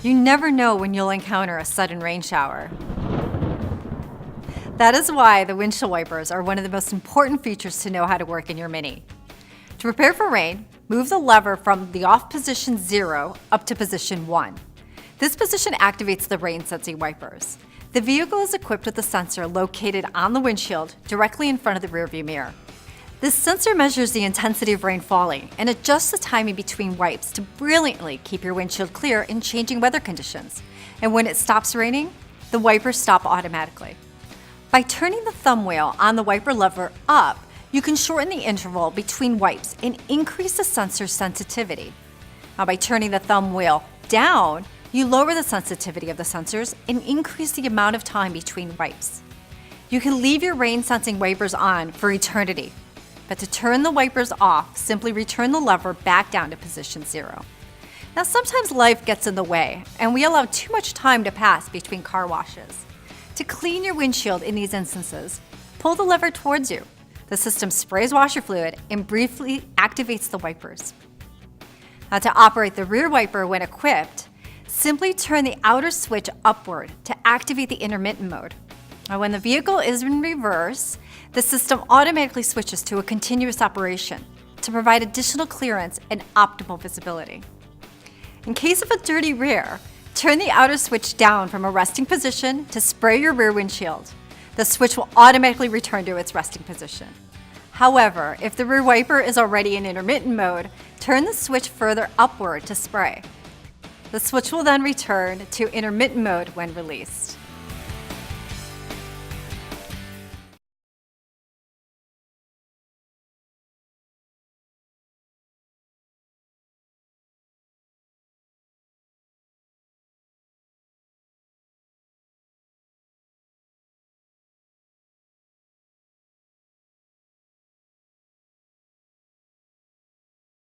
You never know when you'll encounter a sudden rain shower. That is why the windshield wipers are one of the most important features to know how to work in your Mini. To prepare for rain, move the lever from the off position 0 up to position 1. This position activates the rain sensing wipers. The vehicle is equipped with a sensor located on the windshield directly in front of the rearview mirror. This sensor measures the intensity of rain falling and adjusts the timing between wipes to brilliantly keep your windshield clear in changing weather conditions. And when it stops raining, the wipers stop automatically. By turning the thumb wheel on the wiper lever up, you can shorten the interval between wipes and increase the sensor's sensitivity. Now, by turning the thumb wheel down, you lower the sensitivity of the sensors and increase the amount of time between wipes. You can leave your rain sensing wipers on for eternity, but to turn the wipers off, simply return the lever back down to position 0. Now, sometimes life gets in the way, and we allow too much time to pass between car washes. To clean your windshield in these instances, pull the lever towards you. The system sprays washer fluid and briefly activates the wipers. Now, to operate the rear wiper when equipped, simply turn the outer switch upward to activate the intermittent mode. Now, when the vehicle is in reverse, the system automatically switches to a continuous operation to provide additional clearance and optimal visibility. In case of a dirty rear, turn the outer switch down from a resting position to spray your rear windshield. The switch will automatically return to its resting position. However, if the rear wiper is already in intermittent mode, turn the switch further upward to spray. The switch will then return to intermittent mode when released.